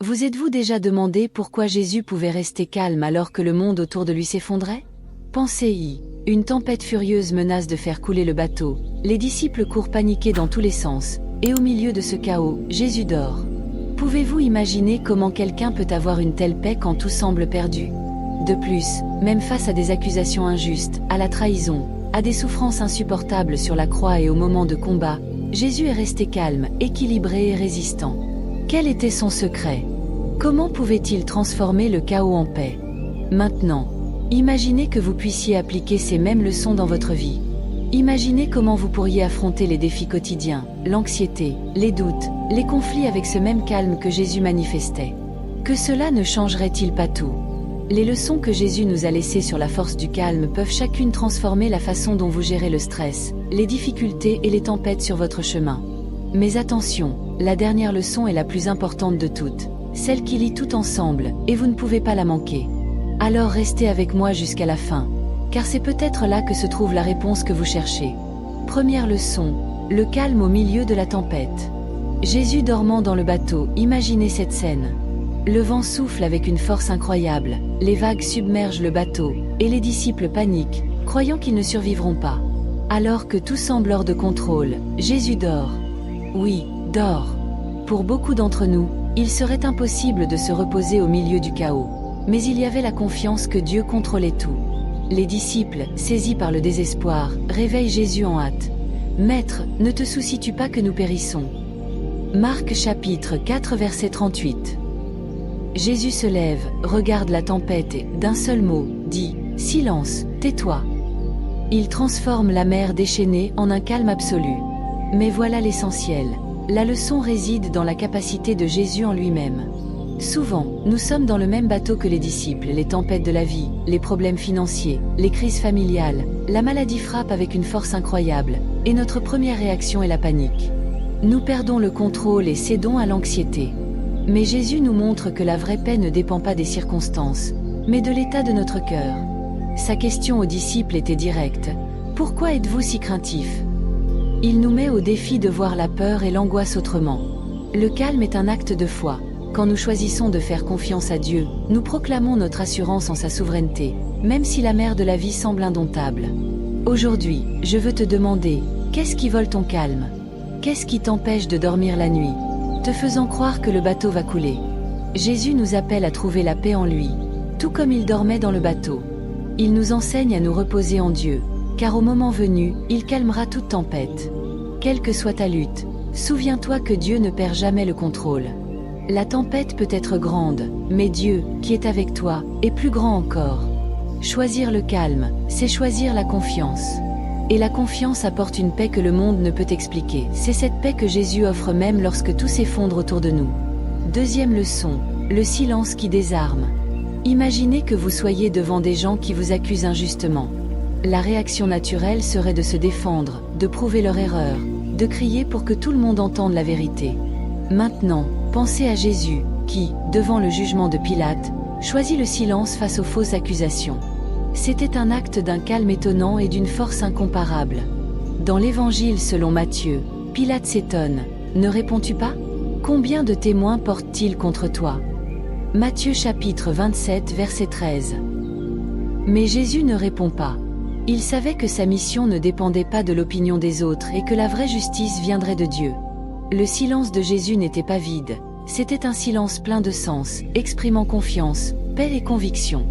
Vous êtes-vous déjà demandé pourquoi Jésus pouvait rester calme alors que le monde autour de lui s'effondrait? Pensez-y, une tempête furieuse menace de faire couler le bateau, les disciples courent paniqués dans tous les sens, et au milieu de ce chaos, Jésus dort. Pouvez-vous imaginer comment quelqu'un peut avoir une telle paix quand tout semble perdu? De plus, même face à des accusations injustes, à la trahison, à des souffrances insupportables sur la croix et au moment de combat, Jésus est resté calme, équilibré et résistant. Quel était son secret? Comment pouvait-il transformer le chaos en paix? Maintenant, imaginez que vous puissiez appliquer ces mêmes leçons dans votre vie. Imaginez comment vous pourriez affronter les défis quotidiens, l'anxiété, les doutes, les conflits avec ce même calme que Jésus manifestait. Que cela ne changerait-il pas tout? Les leçons que Jésus nous a laissées sur la force du calme peuvent chacune transformer la façon dont vous gérez le stress, les difficultés et les tempêtes sur votre chemin. Mais attention, la dernière leçon est la plus importante de toutes, celle qui lie tout ensemble, et vous ne pouvez pas la manquer. Alors restez avec moi jusqu'à la fin, car c'est peut-être là que se trouve la réponse que vous cherchez. Première leçon, le calme au milieu de la tempête. Jésus dormant dans le bateau, imaginez cette scène. Le vent souffle avec une force incroyable, les vagues submergent le bateau, et les disciples paniquent, croyant qu'ils ne survivront pas. Alors que tout semble hors de contrôle, Jésus dort. Oui, dort. Pour beaucoup d'entre nous, il serait impossible de se reposer au milieu du chaos. Mais il y avait la confiance que Dieu contrôlait tout. Les disciples, saisis par le désespoir, réveillent Jésus en hâte. « Maître, ne te soucies-tu pas que nous périssons ?» Marc chapitre 4 verset 38. Jésus se lève, regarde la tempête et, d'un seul mot, dit « Silence, tais-toi ». Il transforme la mer déchaînée en un calme absolu. Mais voilà l'essentiel. La leçon réside dans la capacité de Jésus en lui-même. Souvent, nous sommes dans le même bateau que les disciples, les tempêtes de la vie, les problèmes financiers, les crises familiales, la maladie frappe avec une force incroyable, et notre première réaction est la panique. Nous perdons le contrôle et cédons à l'anxiété. Mais Jésus nous montre que la vraie paix ne dépend pas des circonstances, mais de l'état de notre cœur. Sa question aux disciples était directe. « Pourquoi êtes-vous si craintifs ?» Il nous met au défi de voir la peur et l'angoisse autrement. Le calme est un acte de foi. Quand nous choisissons de faire confiance à Dieu, nous proclamons notre assurance en sa souveraineté, même si la mer de la vie semble indomptable. Aujourd'hui, je veux te demander, qu'est-ce qui vole ton calme? Qu'est-ce qui t'empêche de dormir la nuit, te faisant croire que le bateau va couler? Jésus nous appelle à trouver la paix en lui, tout comme il dormait dans le bateau. Il nous enseigne à nous reposer en Dieu, car au moment venu, il calmera toute tempête. Quelle que soit ta lutte, souviens-toi que Dieu ne perd jamais le contrôle. La tempête peut être grande, mais Dieu, qui est avec toi, est plus grand encore. Choisir le calme, c'est choisir la confiance. Et la confiance apporte une paix que le monde ne peut expliquer. C'est cette paix que Jésus offre même lorsque tout s'effondre autour de nous. Deuxième leçon, le silence qui désarme. Imaginez que vous soyez devant des gens qui vous accusent injustement. La réaction naturelle serait de se défendre, de prouver leur erreur, de crier pour que tout le monde entende la vérité. Maintenant, pensez à Jésus, qui, devant le jugement de Pilate, choisit le silence face aux fausses accusations. C'était un acte d'un calme étonnant et d'une force incomparable. Dans l'Évangile selon Matthieu, Pilate s'étonne. « Ne réponds-tu pas? Combien de témoins portent-ils contre toi ?» Matthieu chapitre 27 verset 13. Mais Jésus ne répond pas. Il savait que sa mission ne dépendait pas de l'opinion des autres et que la vraie justice viendrait de Dieu. Le silence de Jésus n'était pas vide, c'était un silence plein de sens, exprimant confiance, paix et conviction.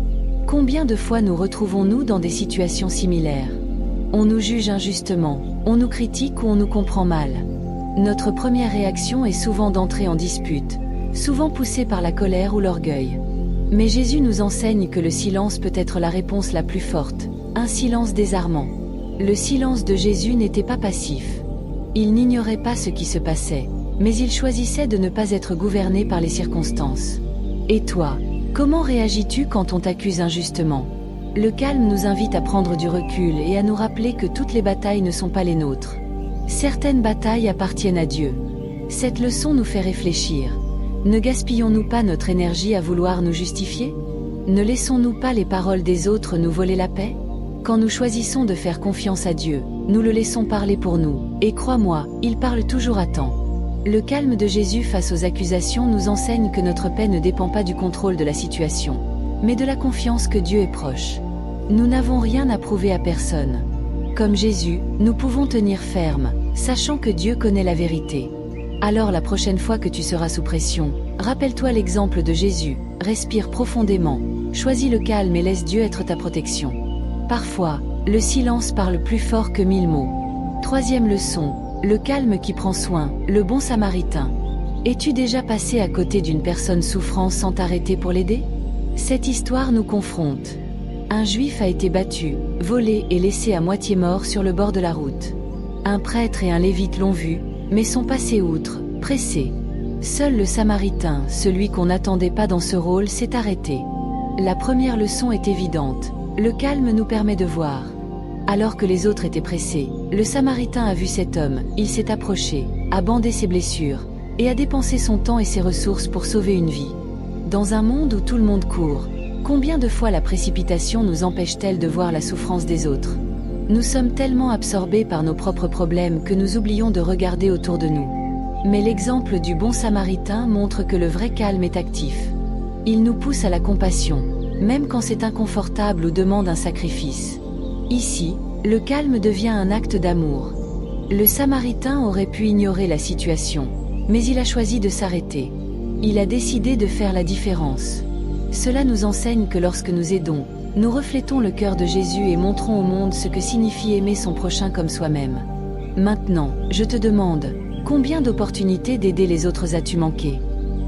Combien de fois nous retrouvons-nous dans des situations similaires? On nous juge injustement, on nous critique ou on nous comprend mal. Notre première réaction est souvent d'entrer en dispute, souvent poussée par la colère ou l'orgueil. Mais Jésus nous enseigne que le silence peut être la réponse la plus forte, un silence désarmant. Le silence de Jésus n'était pas passif. Il n'ignorait pas ce qui se passait, mais il choisissait de ne pas être gouverné par les circonstances. Et toi, comment réagis-tu quand on t'accuse injustement? Le calme nous invite à prendre du recul et à nous rappeler que toutes les batailles ne sont pas les nôtres. Certaines batailles appartiennent à Dieu. Cette leçon nous fait réfléchir. Ne gaspillons-nous pas notre énergie à vouloir nous justifier? Ne laissons-nous pas les paroles des autres nous voler la paix? Quand nous choisissons de faire confiance à Dieu, nous le laissons parler pour nous, et crois-moi, il parle toujours à temps. Le calme de Jésus face aux accusations nous enseigne que notre paix ne dépend pas du contrôle de la situation, mais de la confiance que Dieu est proche. Nous n'avons rien à prouver à personne. Comme Jésus, nous pouvons tenir ferme, sachant que Dieu connaît la vérité. Alors la prochaine fois que tu seras sous pression, rappelle-toi l'exemple de Jésus, respire profondément, choisis le calme et laisse Dieu être ta protection. Parfois, le silence parle plus fort que 1000 mots. Troisième leçon, le calme qui prend soin, le bon samaritain. Es-tu déjà passé à côté d'une personne souffrant sans t'arrêter pour l'aider? Cette histoire nous confronte. Un juif a été battu, volé et laissé à moitié mort sur le bord de la route. Un prêtre et un lévite l'ont vu, mais sont passés outre, pressés. Seul le samaritain, celui qu'on n'attendait pas dans ce rôle, s'est arrêté. La première leçon est évidente, le calme nous permet de voir. Alors que les autres étaient pressés, le samaritain a vu cet homme, il s'est approché, a bandé ses blessures, et a dépensé son temps et ses ressources pour sauver une vie. Dans un monde où tout le monde court, combien de fois la précipitation nous empêche-t-elle de voir la souffrance des autres? Nous sommes tellement absorbés par nos propres problèmes que nous oublions de regarder autour de nous. Mais l'exemple du bon samaritain montre que le vrai calme est actif. Il nous pousse à la compassion, même quand c'est inconfortable ou demande un sacrifice. Ici, le calme devient un acte d'amour. Le samaritain aurait pu ignorer la situation, mais il a choisi de s'arrêter. Il a décidé de faire la différence. Cela nous enseigne que lorsque nous aidons, nous reflétons le cœur de Jésus et montrons au monde ce que signifie aimer son prochain comme soi-même. Maintenant, je te demande, combien d'opportunités d'aider les autres as-tu manqué?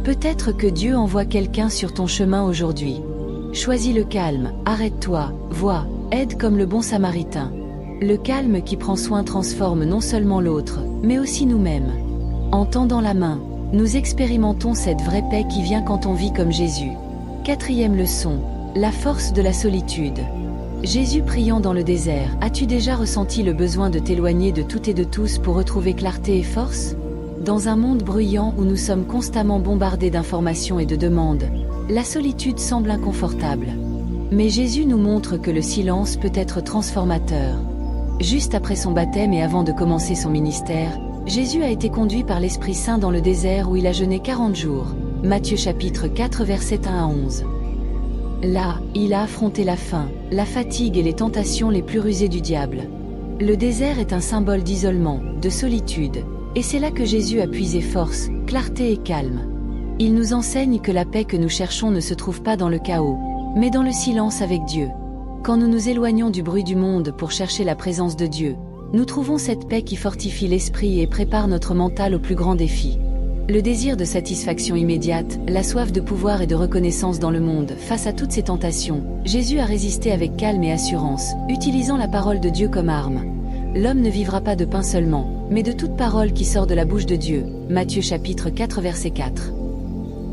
Peut-être que Dieu envoie quelqu'un sur ton chemin aujourd'hui. Choisis le calme, arrête-toi, vois, aide comme le bon samaritain. Le calme qui prend soin transforme non seulement l'autre, mais aussi nous-mêmes. En tendant la main, nous expérimentons cette vraie paix qui vient quand on vit comme Jésus. Quatrième leçon, la force de la solitude. Jésus priant dans le désert, as-tu déjà ressenti le besoin de t'éloigner de tout et de tous pour retrouver clarté et force? Dans un monde bruyant où nous sommes constamment bombardés d'informations et de demandes, la solitude semble inconfortable. Mais Jésus nous montre que le silence peut être transformateur. Juste après son baptême et avant de commencer son ministère, Jésus a été conduit par l'Esprit Saint dans le désert où il a jeûné 40 jours. Matthieu chapitre 4 versets 1 à 11. Là, il a affronté la faim, la fatigue et les tentations les plus rusées du diable. Le désert est un symbole d'isolement, de solitude, et c'est là que Jésus a puisé force, clarté et calme. Il nous enseigne que la paix que nous cherchons ne se trouve pas dans le chaos, mais dans le silence avec Dieu. Quand nous nous éloignons du bruit du monde pour chercher la présence de Dieu, nous trouvons cette paix qui fortifie l'esprit et prépare notre mental aux plus grands défis. Le désir de satisfaction immédiate, la soif de pouvoir et de reconnaissance dans le monde, face à toutes ces tentations, Jésus a résisté avec calme et assurance, utilisant la parole de Dieu comme arme. L'homme ne vivra pas de pain seulement, mais de toute parole qui sort de la bouche de Dieu. Matthieu chapitre 4 verset 4.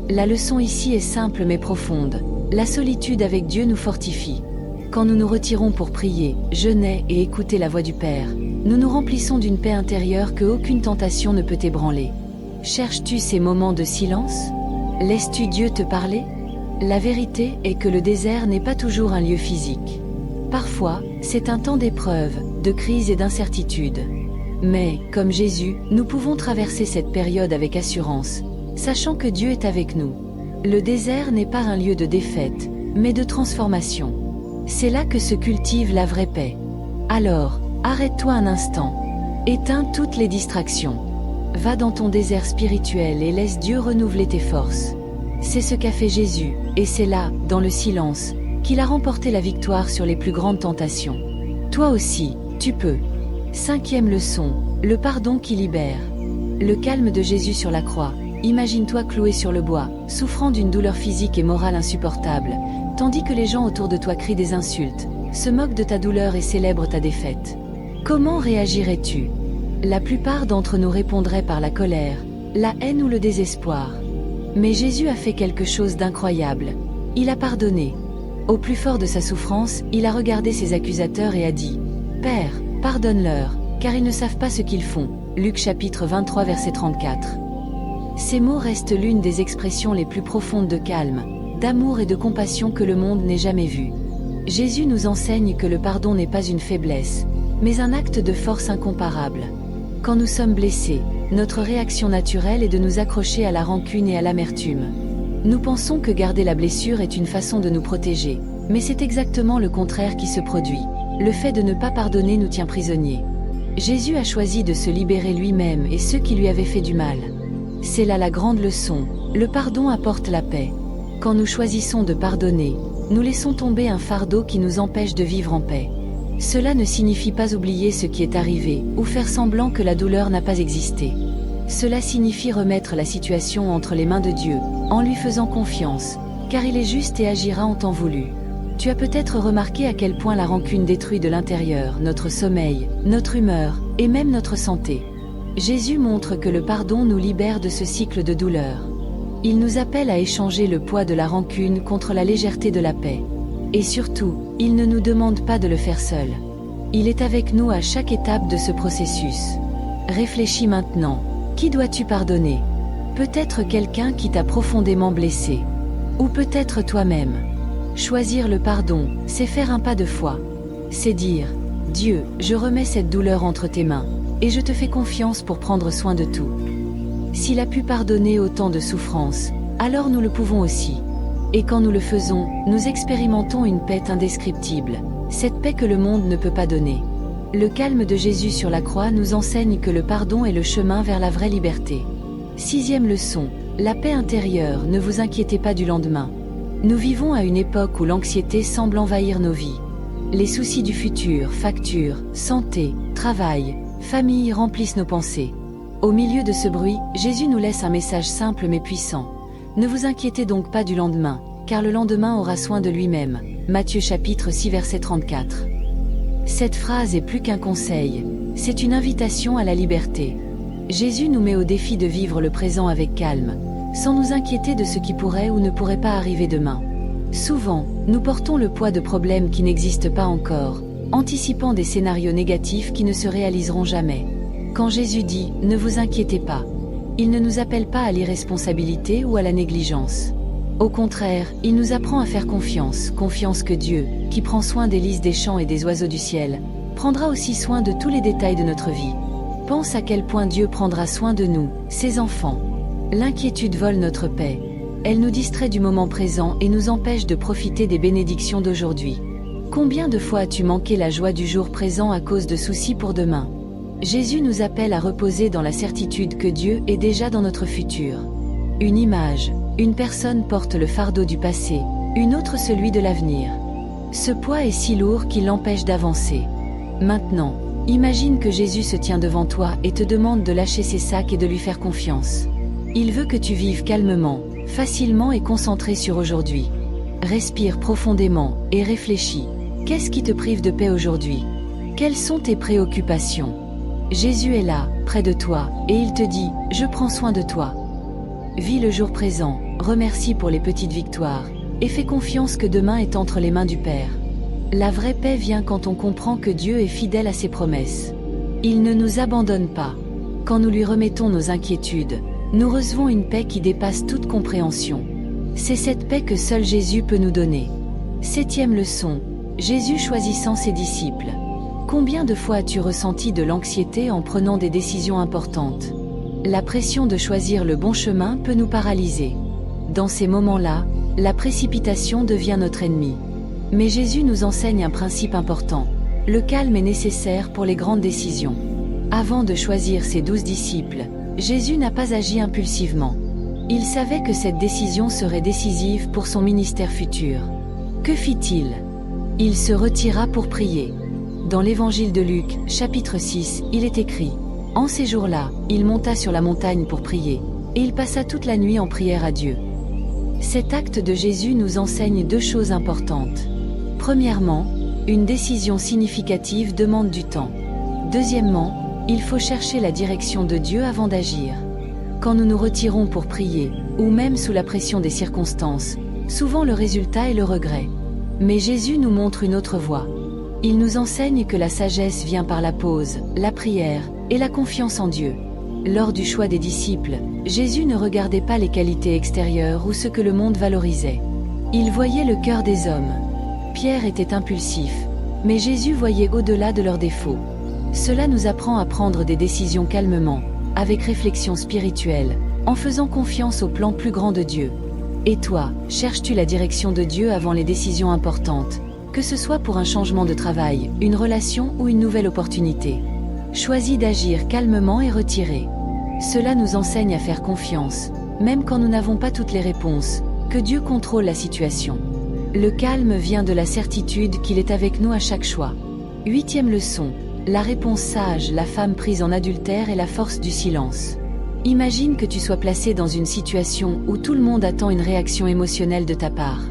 La leçon ici est simple mais profonde. La solitude avec Dieu nous fortifie. Quand nous nous retirons pour prier, jeûner et écouter la voix du Père, nous nous remplissons d'une paix intérieure que aucune tentation ne peut ébranler. Cherches-tu ces moments de silence? Laisses-tu Dieu te parler? La vérité est que le désert n'est pas toujours un lieu physique. Parfois, c'est un temps d'épreuve, de crise et d'incertitude. Mais, comme Jésus, nous pouvons traverser cette période avec assurance, sachant que Dieu est avec nous. Le désert n'est pas un lieu de défaite, mais de transformation. C'est là que se cultive la vraie paix. Alors, arrête-toi un instant. Éteins toutes les distractions. Va dans ton désert spirituel et laisse Dieu renouveler tes forces. C'est ce qu'a fait Jésus, et c'est là, dans le silence, qu'il a remporté la victoire sur les plus grandes tentations. Toi aussi, tu peux. Cinquième leçon, le pardon qui libère. Le calme de Jésus sur la croix. Imagine-toi cloué sur le bois, souffrant d'une douleur physique et morale insupportable, tandis que les gens autour de toi crient des insultes, se moquent de ta douleur et célèbrent ta défaite. Comment réagirais-tu? La plupart d'entre nous répondraient par la colère, la haine ou le désespoir. Mais Jésus a fait quelque chose d'incroyable. Il a pardonné. Au plus fort de sa souffrance, il a regardé ses accusateurs et a dit « Père, pardonne-leur, car ils ne savent pas ce qu'ils font. » Luc chapitre 23 verset 34. Ces mots restent l'une des expressions les plus profondes de calme, d'amour et de compassion que le monde n'ait jamais vues. Jésus nous enseigne que le pardon n'est pas une faiblesse, mais un acte de force incomparable. Quand nous sommes blessés, notre réaction naturelle est de nous accrocher à la rancune et à l'amertume. Nous pensons que garder la blessure est une façon de nous protéger, mais c'est exactement le contraire qui se produit. Le fait de ne pas pardonner nous tient prisonniers. Jésus a choisi de se libérer lui-même et ceux qui lui avaient fait du mal. C'est là la grande leçon, le pardon apporte la paix. Quand nous choisissons de pardonner, nous laissons tomber un fardeau qui nous empêche de vivre en paix. Cela ne signifie pas oublier ce qui est arrivé, ou faire semblant que la douleur n'a pas existé. Cela signifie remettre la situation entre les mains de Dieu, en lui faisant confiance, car il est juste et agira en temps voulu. Tu as peut-être remarqué à quel point la rancune détruit de l'intérieur notre sommeil, notre humeur, et même notre santé. Jésus montre que le pardon nous libère de ce cycle de douleur. Il nous appelle à échanger le poids de la rancune contre la légèreté de la paix. Et surtout, il ne nous demande pas de le faire seul. Il est avec nous à chaque étape de ce processus. Réfléchis maintenant. Qui dois-tu pardonner? Peut-être quelqu'un qui t'a profondément blessé. Ou peut-être toi-même. Choisir le pardon, c'est faire un pas de foi. C'est dire, Dieu, je remets cette douleur entre tes mains, et je te fais confiance pour prendre soin de tout. S'il a pu pardonner autant de souffrances, alors nous le pouvons aussi. Et quand nous le faisons, nous expérimentons une paix indescriptible, cette paix que le monde ne peut pas donner. Le calme de Jésus sur la croix nous enseigne que le pardon est le chemin vers la vraie liberté. 6e leçon, la paix intérieure, ne vous inquiétez pas du lendemain. Nous vivons à une époque où l'anxiété semble envahir nos vies. Les soucis du futur, factures, santé, travail, famille remplissent nos pensées. Au milieu de ce bruit, Jésus nous laisse un message simple mais puissant. Ne vous inquiétez donc pas du lendemain, car le lendemain aura soin de lui-même. Matthieu chapitre 6 verset 34. Cette phrase est plus qu'un conseil, c'est une invitation à la liberté. Jésus nous met au défi de vivre le présent avec calme, sans nous inquiéter de ce qui pourrait ou ne pourrait pas arriver demain. Souvent, nous portons le poids de problèmes qui n'existent pas encore, anticipant des scénarios négatifs qui ne se réaliseront jamais. Quand Jésus dit « Ne vous inquiétez pas », il ne nous appelle pas à l'irresponsabilité ou à la négligence. Au contraire, il nous apprend à faire confiance que Dieu, qui prend soin des lys des champs et des oiseaux du ciel, prendra aussi soin de tous les détails de notre vie. Pense à quel point Dieu prendra soin de nous, ses enfants. L'inquiétude vole notre paix. Elle nous distrait du moment présent et nous empêche de profiter des bénédictions d'aujourd'hui. Combien de fois as-tu manqué la joie du jour présent à cause de soucis pour demain? Jésus nous appelle à reposer dans la certitude que Dieu est déjà dans notre futur. Une image, une personne porte le fardeau du passé, une autre celui de l'avenir. Ce poids est si lourd qu'il l'empêche d'avancer. Maintenant, imagine que Jésus se tient devant toi et te demande de lâcher ses sacs et de lui faire confiance. Il veut que tu vives calmement, facilement et concentré sur aujourd'hui. Respire profondément et réfléchis. Qu'est-ce qui te prive de paix aujourd'hui? Quelles sont tes préoccupations? Jésus est là, près de toi, et il te dit « Je prends soin de toi ». Vis le jour présent, remercie pour les petites victoires, et fais confiance que demain est entre les mains du Père. La vraie paix vient quand on comprend que Dieu est fidèle à ses promesses. Il ne nous abandonne pas. Quand nous lui remettons nos inquiétudes, nous recevons une paix qui dépasse toute compréhension. C'est cette paix que seul Jésus peut nous donner. 7e leçon, Jésus choisissant ses disciples. Combien de fois as-tu ressenti de l'anxiété en prenant des décisions importantes? La pression de choisir le bon chemin peut nous paralyser. Dans ces moments-là, la précipitation devient notre ennemi. Mais Jésus nous enseigne un principe important. Le calme est nécessaire pour les grandes décisions. Avant de choisir ses 12 disciples, Jésus n'a pas agi impulsivement. Il savait que cette décision serait décisive pour son ministère futur. Que fit-il? Il se retira pour prier. Dans l'évangile de Luc, chapitre 6, il est écrit « En ces jours-là, il monta sur la montagne pour prier, et il passa toute la nuit en prière à Dieu. » Cet acte de Jésus nous enseigne 2 choses importantes. Premièrement, une décision significative demande du temps. Deuxièmement, il faut chercher la direction de Dieu avant d'agir. Quand nous nous retirons pour prier, ou même sous la pression des circonstances, souvent le résultat est le regret. Mais Jésus nous montre une autre voie. Il nous enseigne que la sagesse vient par la pause, la prière et la confiance en Dieu. Lors du choix des disciples, Jésus ne regardait pas les qualités extérieures ou ce que le monde valorisait. Il voyait le cœur des hommes. Pierre était impulsif, mais Jésus voyait au-delà de leurs défauts. Cela nous apprend à prendre des décisions calmement, avec réflexion spirituelle, en faisant confiance au plan plus grand de Dieu. Et toi, cherches-tu la direction de Dieu avant les décisions importantes, que ce soit pour un changement de travail, une relation ou une nouvelle opportunité? Choisis d'agir calmement et retiré. Cela nous enseigne à faire confiance, même quand nous n'avons pas toutes les réponses, que Dieu contrôle la situation. Le calme vient de la certitude qu'il est avec nous à chaque choix. 8e leçon. La réponse sage, la femme prise en adultère et la force du silence. Imagine que tu sois placé dans une situation où tout le monde attend une réaction émotionnelle de ta part.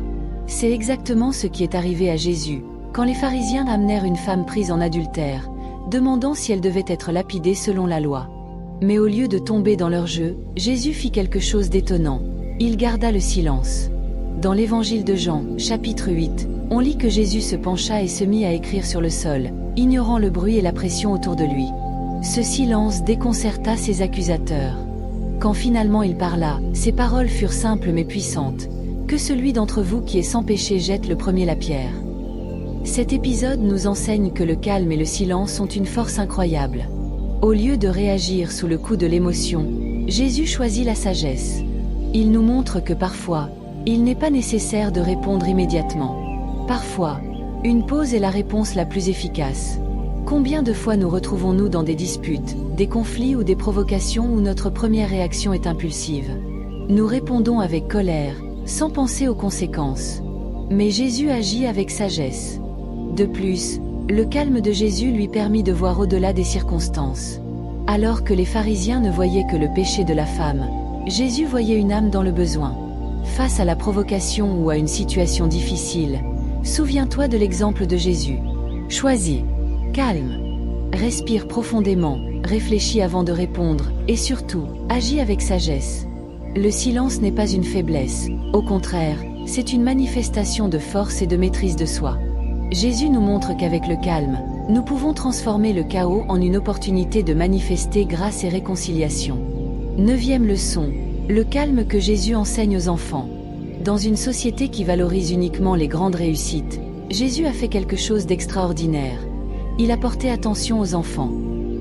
C'est exactement ce qui est arrivé à Jésus, quand les pharisiens amenèrent une femme prise en adultère, demandant si elle devait être lapidée selon la loi. Mais au lieu de tomber dans leur jeu, Jésus fit quelque chose d'étonnant. Il garda le silence. Dans l'évangile de Jean, chapitre 8, on lit que Jésus se pencha et se mit à écrire sur le sol, ignorant le bruit et la pression autour de lui. Ce silence déconcerta ses accusateurs. Quand finalement il parla, ses paroles furent simples mais puissantes. Que celui d'entre vous qui est sans péché jette le premier la pierre. Cet épisode nous enseigne que le calme et le silence ont une force incroyable. Au lieu de réagir sous le coup de l'émotion, Jésus choisit la sagesse. Il nous montre que parfois, il n'est pas nécessaire de répondre immédiatement. Parfois, une pause est la réponse la plus efficace. Combien de fois nous retrouvons-nous dans des disputes, des conflits ou des provocations où notre première réaction est impulsive? Nous répondons avec colère, sans penser aux conséquences. Mais Jésus agit avec sagesse. De plus, le calme de Jésus lui permit de voir au-delà des circonstances. Alors que les pharisiens ne voyaient que le péché de la femme, Jésus voyait une âme dans le besoin. Face à la provocation ou à une situation difficile, souviens-toi de l'exemple de Jésus. Choisis. Calme. Respire profondément, réfléchis avant de répondre, et surtout, agis avec sagesse. Le silence n'est pas une faiblesse, au contraire, c'est une manifestation de force et de maîtrise de soi. Jésus nous montre qu'avec le calme, nous pouvons transformer le chaos en une opportunité de manifester grâce et réconciliation. 9e leçon. Le calme que Jésus enseigne aux enfants. Dans une société qui valorise uniquement les grandes réussites, Jésus a fait quelque chose d'extraordinaire. Il a porté attention aux enfants.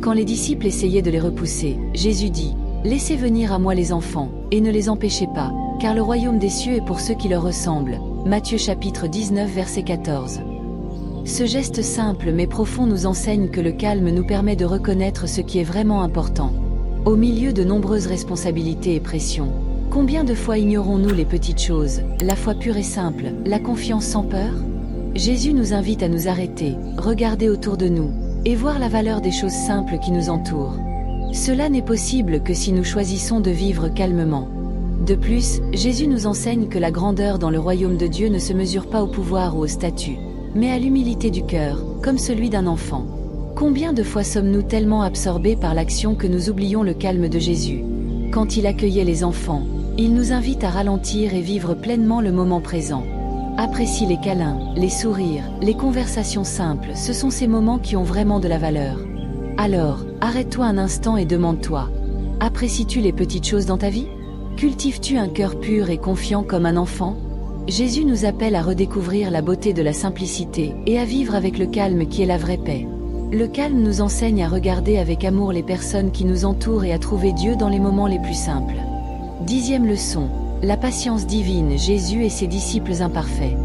Quand les disciples essayaient de les repousser, Jésus dit « Laissez venir à moi les enfants, et ne les empêchez pas, car le royaume des cieux est pour ceux qui leur ressemblent. » Matthieu chapitre 19 verset 14. Ce geste simple mais profond nous enseigne que le calme nous permet de reconnaître ce qui est vraiment important. Au milieu de nombreuses responsabilités et pressions, combien de fois ignorons-nous les petites choses, la foi pure et simple, la confiance sans peur? Jésus nous invite à nous arrêter, regarder autour de nous, et voir la valeur des choses simples qui nous entourent. Cela n'est possible que si nous choisissons de vivre calmement. De plus, Jésus nous enseigne que la grandeur dans le royaume de Dieu ne se mesure pas au pouvoir ou au statut, mais à l'humilité du cœur, comme celui d'un enfant. Combien de fois sommes-nous tellement absorbés par l'action que nous oublions le calme de Jésus? Quand il accueillait les enfants, il nous invite à ralentir et vivre pleinement le moment présent. Apprécie les câlins, les sourires, les conversations simples, ce sont ces moments qui ont vraiment de la valeur. Alors, arrête-toi un instant et demande-toi, apprécies-tu les petites choses dans ta vie? Cultives-tu un cœur pur et confiant comme un enfant? Jésus nous appelle à redécouvrir la beauté de la simplicité et à vivre avec le calme qui est la vraie paix. Le calme nous enseigne à regarder avec amour les personnes qui nous entourent et à trouver Dieu dans les moments les plus simples. 10e leçon. La patience divine, Jésus et ses disciples imparfaits.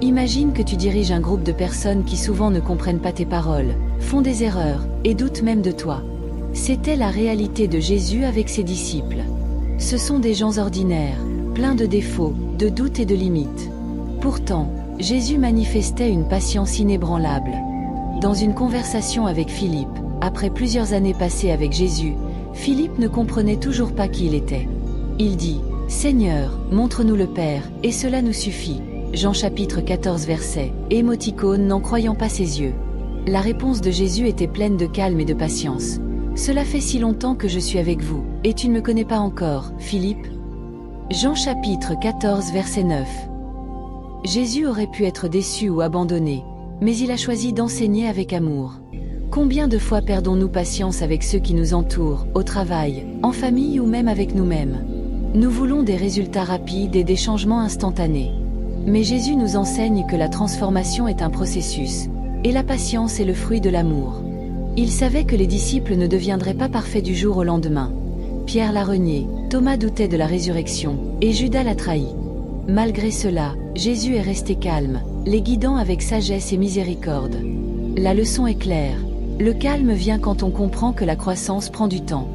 Imagine que tu diriges un groupe de personnes qui souvent ne comprennent pas tes paroles, font des erreurs, et doutent même de toi. C'était la réalité de Jésus avec ses disciples. Ce sont des gens ordinaires, pleins de défauts, de doutes et de limites. Pourtant, Jésus manifestait une patience inébranlable. Dans une conversation avec Philippe, après plusieurs années passées avec Jésus, Philippe ne comprenait toujours pas qui il était. Il dit « Seigneur, montre-nous le Père, et cela nous suffit. » Jean chapitre 14 verset, émoticône n'en croyant pas ses yeux. La réponse de Jésus était pleine de calme et de patience. « Cela fait si longtemps que je suis avec vous, et tu ne me connais pas encore, Philippe ?» Jean chapitre 14 verset 9. Jésus aurait pu être déçu ou abandonné, mais il a choisi d'enseigner avec amour. Combien de fois perdons-nous patience avec ceux qui nous entourent, au travail, en famille ou même avec nous-mêmes? Nous voulons des résultats rapides et des changements instantanés. Mais Jésus nous enseigne que la transformation est un processus, et la patience est le fruit de l'amour. Il savait que les disciples ne deviendraient pas parfaits du jour au lendemain. Pierre l'a renié, Thomas doutait de la résurrection, et Judas l'a trahi. Malgré cela, Jésus est resté calme, les guidant avec sagesse et miséricorde. La leçon est claire. Le calme vient quand on comprend que la croissance prend du temps.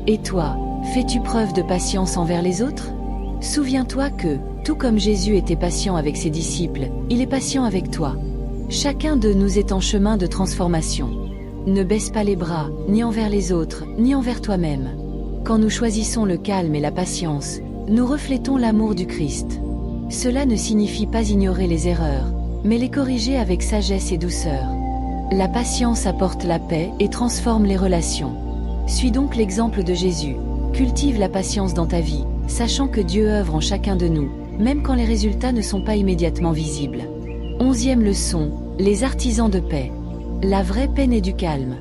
Et toi, fais-tu preuve de patience envers les autres? Souviens-toi que, tout comme Jésus était patient avec ses disciples, il est patient avec toi. Chacun de nous est en chemin de transformation. Ne baisse pas les bras, ni envers les autres, ni envers toi-même. Quand nous choisissons le calme et la patience, nous reflétons l'amour du Christ. Cela ne signifie pas ignorer les erreurs, mais les corriger avec sagesse et douceur. La patience apporte la paix et transforme les relations. Suis donc l'exemple de Jésus. Cultive la patience dans ta vie, sachant que Dieu œuvre en chacun de nous, même quand les résultats ne sont pas immédiatement visibles. 11e leçon, les artisans de paix. La vraie paix naît du calme.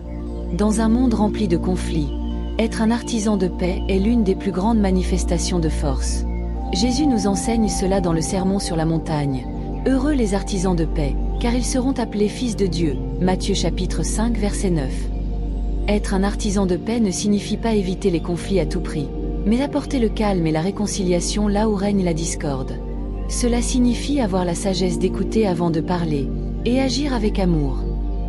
Dans un monde rempli de conflits, être un artisan de paix est l'une des plus grandes manifestations de force. Jésus nous enseigne cela dans le Sermon sur la montagne. Heureux les artisans de paix, car ils seront appelés fils de Dieu. Matthieu chapitre 5 verset 9. Être un artisan de paix ne signifie pas éviter les conflits à tout prix, mais apporter le calme et la réconciliation là où règne la discorde. Cela signifie avoir la sagesse d'écouter avant de parler, et agir avec amour.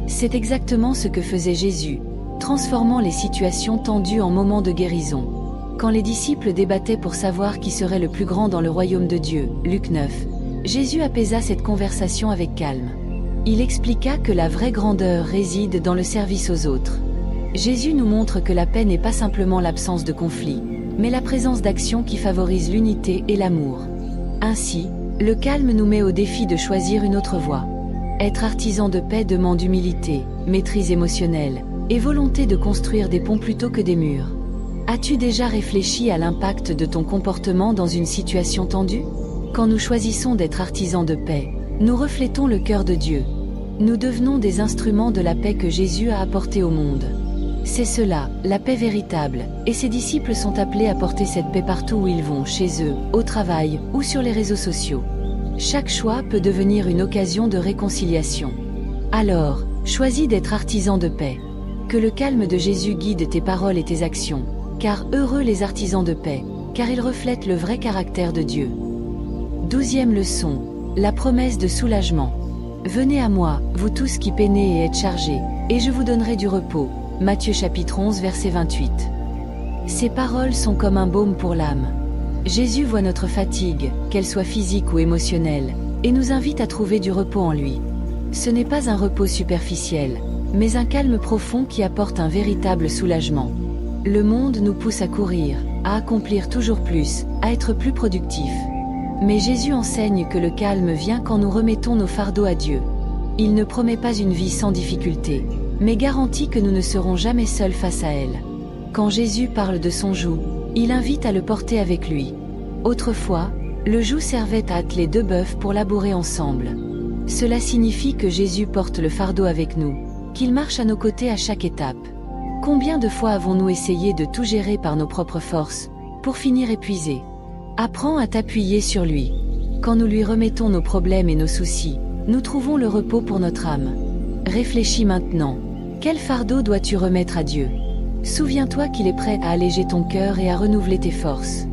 C'est exactement ce que faisait Jésus, transformant les situations tendues en moments de guérison. Quand les disciples débattaient pour savoir qui serait le plus grand dans le royaume de Dieu, Luc 9, Jésus apaisa cette conversation avec calme. Il expliqua que la vraie grandeur réside dans le service aux autres. Jésus nous montre que la paix n'est pas simplement l'absence de conflit, mais la présence d'actions qui favorisent l'unité et l'amour. Ainsi, le calme nous met au défi de choisir une autre voie. Être artisan de paix demande humilité, maîtrise émotionnelle, et volonté de construire des ponts plutôt que des murs. As-tu déjà réfléchi à l'impact de ton comportement dans une situation tendue? Quand nous choisissons d'être artisans de paix, nous reflétons le cœur de Dieu. Nous devenons des instruments de la paix que Jésus a apportée au monde. C'est cela, la paix véritable, et ses disciples sont appelés à porter cette paix partout où ils vont, chez eux, au travail, ou sur les réseaux sociaux. Chaque choix peut devenir une occasion de réconciliation. Alors, choisis d'être artisan de paix. Que le calme de Jésus guide tes paroles et tes actions, car heureux les artisans de paix, car ils reflètent le vrai caractère de Dieu. 12e leçon, la promesse de soulagement. Venez à moi, vous tous qui peinez et êtes chargés, et je vous donnerai du repos. Matthieu chapitre 11 verset 28. Ces paroles sont comme un baume pour l'âme. Jésus voit notre fatigue, qu'elle soit physique ou émotionnelle, et nous invite à trouver du repos en lui. Ce n'est pas un repos superficiel, mais un calme profond qui apporte un véritable soulagement. Le monde nous pousse à courir, à accomplir toujours plus, à être plus productifs. Mais Jésus enseigne que le calme vient quand nous remettons nos fardeaux à Dieu. Il ne promet pas une vie sans difficulté, mais garantit que nous ne serons jamais seuls face à elle. Quand Jésus parle de son joug, il invite à le porter avec lui. Autrefois, le joug servait à atteler 2 bœufs pour labourer ensemble. Cela signifie que Jésus porte le fardeau avec nous, qu'il marche à nos côtés à chaque étape. Combien de fois avons-nous essayé de tout gérer par nos propres forces, pour finir épuisés? Apprends à t'appuyer sur lui. Quand nous lui remettons nos problèmes et nos soucis, nous trouvons le repos pour notre âme. Réfléchis maintenant. Quel fardeau dois-tu remettre à Dieu? Souviens-toi qu'il est prêt à alléger ton cœur et à renouveler tes forces.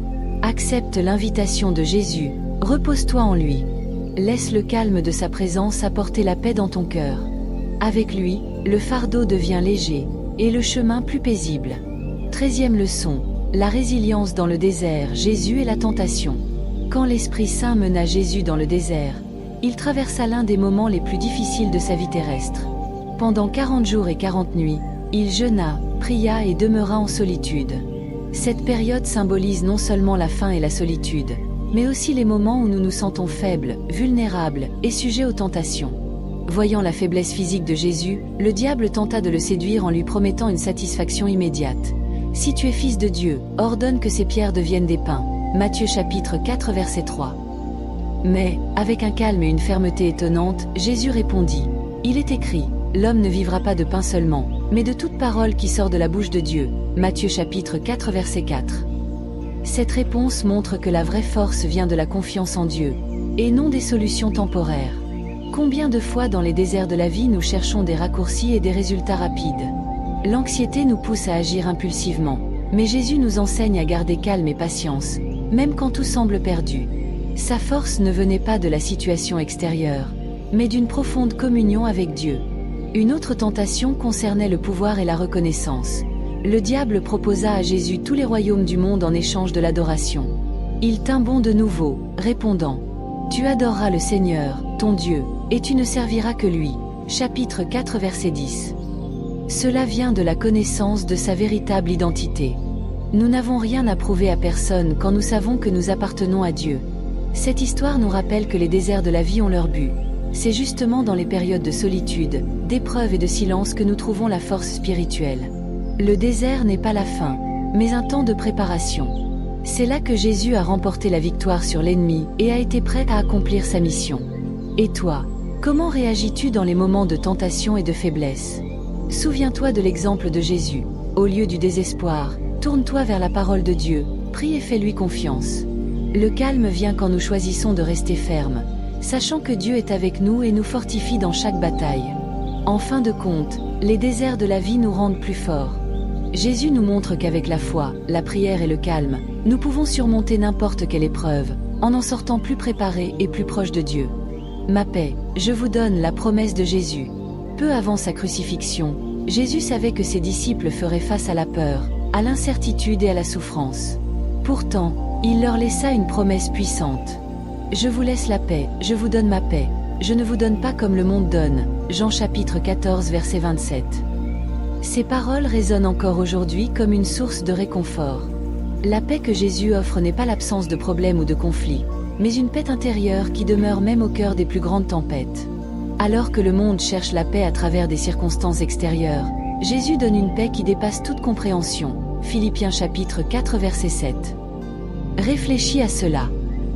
Accepte l'invitation de Jésus, repose-toi en lui. Laisse le calme de sa présence apporter la paix dans ton cœur. Avec lui, le fardeau devient léger, et le chemin plus paisible. 13e leçon, la résilience dans le désert, Jésus et la tentation. Quand l'Esprit Saint mena Jésus dans le désert, il traversa l'un des moments les plus difficiles de sa vie terrestre. Pendant 40 jours et 40 nuits, il jeûna, pria et demeura en solitude. Cette période symbolise non seulement la faim et la solitude, mais aussi les moments où nous nous sentons faibles, vulnérables et sujets aux tentations. Voyant la faiblesse physique de Jésus, le diable tenta de le séduire en lui promettant une satisfaction immédiate. « Si tu es fils de Dieu, ordonne que ces pierres deviennent des pains. » Matthieu chapitre 4 verset 3. Mais, avec un calme et une fermeté étonnante, Jésus répondit « Il est écrit, l'homme ne vivra pas de pain seulement, mais de toute parole qui sort de la bouche de Dieu. » Matthieu chapitre 4 verset 4. Cette réponse montre que la vraie force vient de la confiance en Dieu, et non des solutions temporaires. Combien de fois dans les déserts de la vie nous cherchons des raccourcis et des résultats rapides? L'anxiété nous pousse à agir impulsivement, mais Jésus nous enseigne à garder calme et patience, même quand tout semble perdu. Sa force ne venait pas de la situation extérieure, mais d'une profonde communion avec Dieu. Une autre tentation concernait le pouvoir et la reconnaissance. Le diable proposa à Jésus tous les royaumes du monde en échange de l'adoration. Il tint bon de nouveau, répondant: « Tu adoreras le Seigneur, ton Dieu, et tu ne serviras que lui. » Chapitre 4 verset 10. Cela vient de la connaissance de sa véritable identité. Nous n'avons rien à prouver à personne quand nous savons que nous appartenons à Dieu. Cette histoire nous rappelle que les déserts de la vie ont leur but. C'est justement dans les périodes de solitude, d'épreuve et de silence que nous trouvons la force spirituelle. Le désert n'est pas la fin, mais un temps de préparation. C'est là que Jésus a remporté la victoire sur l'ennemi et a été prêt à accomplir sa mission. Et toi, comment réagis-tu dans les moments de tentation et de faiblesse? Souviens-toi de l'exemple de Jésus. Au lieu du désespoir, tourne-toi vers la parole de Dieu, prie et fais-lui confiance. Le calme vient quand nous choisissons de rester fermes, sachant que Dieu est avec nous et nous fortifie dans chaque bataille. En fin de compte, les déserts de la vie nous rendent plus forts. Jésus nous montre qu'avec la foi, la prière et le calme, nous pouvons surmonter n'importe quelle épreuve, en sortant plus préparés et plus proches de Dieu. Ma paix, je vous donne la promesse de Jésus. Peu avant sa crucifixion, Jésus savait que ses disciples feraient face à la peur, à l'incertitude et à la souffrance. Pourtant, il leur laissa une promesse puissante. « Je vous laisse la paix, je vous donne ma paix, je ne vous donne pas comme le monde donne. » Jean chapitre 14 verset 27. Ces paroles résonnent encore aujourd'hui comme une source de réconfort. La paix que Jésus offre n'est pas l'absence de problèmes ou de conflits, mais une paix intérieure qui demeure même au cœur des plus grandes tempêtes. Alors que le monde cherche la paix à travers des circonstances extérieures, Jésus donne une paix qui dépasse toute compréhension. Philippiens chapitre 4 verset 7. Réfléchis à cela.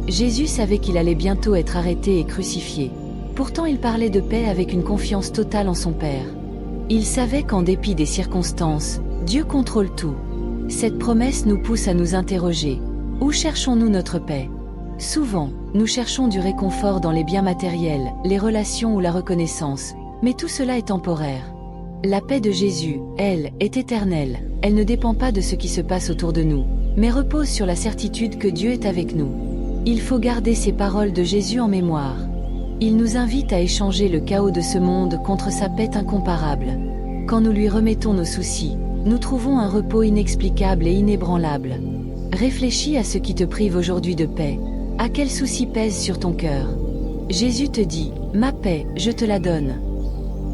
Jésus savait qu'il allait bientôt être arrêté et crucifié. Pourtant il parlait de paix avec une confiance totale en son Père. Il savait qu'en dépit des circonstances, Dieu contrôle tout. Cette promesse nous pousse à nous interroger. Où cherchons-nous notre paix? Souvent, nous cherchons du réconfort dans les biens matériels, les relations ou la reconnaissance, mais tout cela est temporaire. La paix de Jésus, elle, est éternelle. Elle ne dépend pas de ce qui se passe autour de nous, mais repose sur la certitude que Dieu est avec nous. Il faut garder ces paroles de Jésus en mémoire. Il nous invite à échanger le chaos de ce monde contre sa paix incomparable. Quand nous lui remettons nos soucis, nous trouvons un repos inexplicable et inébranlable. Réfléchis à ce qui te prive aujourd'hui de paix. À quel souci pèse sur ton cœur? Jésus te dit, « Ma paix, je te la donne. »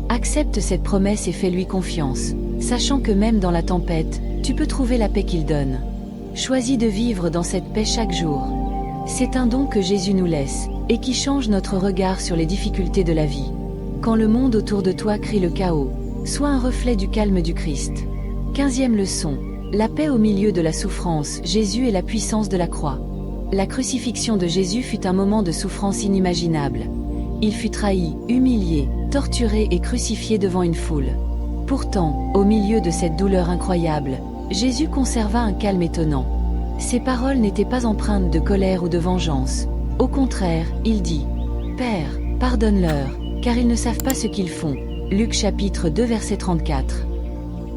Accepte cette promesse et fais-lui confiance, sachant que même dans la tempête, tu peux trouver la paix qu'il donne. Choisis de vivre dans cette paix chaque jour. C'est un don que Jésus nous laisse, et qui change notre regard sur les difficultés de la vie. Quand le monde autour de toi crie le chaos, sois un reflet du calme du Christ. 15e leçon. La paix au milieu de la souffrance. Jésus et la puissance de la croix. La crucifixion de Jésus fut un moment de souffrance inimaginable. Il fut trahi, humilié, torturé et crucifié devant une foule. Pourtant, au milieu de cette douleur incroyable, Jésus conserva un calme étonnant. Ses paroles n'étaient pas empreintes de colère ou de vengeance. Au contraire, il dit, « Père, pardonne-leur, car ils ne savent pas ce qu'ils font. » Luc chapitre 2 verset 34.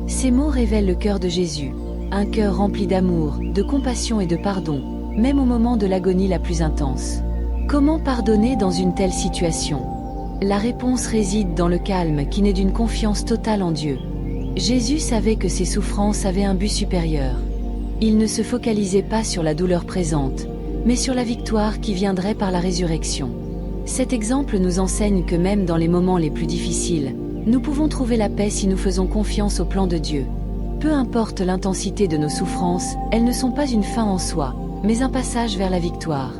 Ces mots révèlent le cœur de Jésus, un cœur rempli d'amour, de compassion et de pardon, même au moment de l'agonie la plus intense. Comment pardonner dans une telle situation? La réponse réside dans le calme qui naît d'une confiance totale en Dieu. Jésus savait que ses souffrances avaient un but supérieur. Il ne se focalisait pas sur la douleur présente, mais sur la victoire qui viendrait par la résurrection. Cet exemple nous enseigne que même dans les moments les plus difficiles, nous pouvons trouver la paix si nous faisons confiance au plan de Dieu. Peu importe l'intensité de nos souffrances, elles ne sont pas une fin en soi, mais un passage vers la victoire.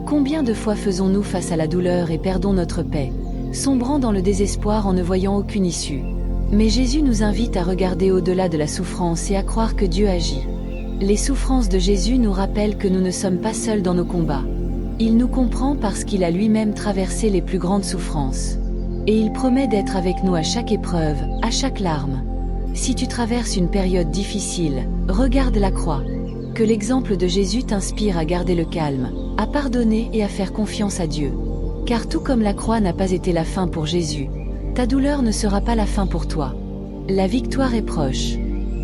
Combien de fois faisons-nous face à la douleur et perdons notre paix, sombrant dans le désespoir en ne voyant aucune issue? Mais Jésus nous invite à regarder au-delà de la souffrance et à croire que Dieu agit. Les souffrances de Jésus nous rappellent que nous ne sommes pas seuls dans nos combats. Il nous comprend parce qu'il a lui-même traversé les plus grandes souffrances. Et il promet d'être avec nous à chaque épreuve, à chaque larme. Si tu traverses une période difficile, regarde la croix. Que l'exemple de Jésus t'inspire à garder le calme, à pardonner et à faire confiance à Dieu. Car tout comme la croix n'a pas été la fin pour Jésus, ta douleur ne sera pas la fin pour toi. La victoire est proche.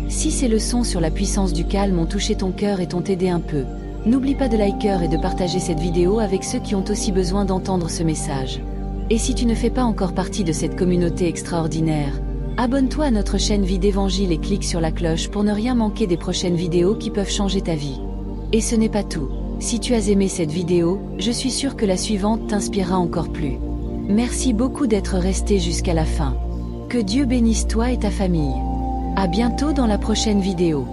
Si ces leçons sur la puissance du calme ont touché ton cœur et t'ont aidé un peu, n'oublie pas de liker et de partager cette vidéo avec ceux qui ont aussi besoin d'entendre ce message. Et si tu ne fais pas encore partie de cette communauté extraordinaire, abonne-toi à notre chaîne Vie d'Évangile et clique sur la cloche pour ne rien manquer des prochaines vidéos qui peuvent changer ta vie. Et ce n'est pas tout. Si tu as aimé cette vidéo, je suis sûre que la suivante t'inspirera encore plus. Merci beaucoup d'être resté jusqu'à la fin. Que Dieu bénisse toi et ta famille. À bientôt dans la prochaine vidéo.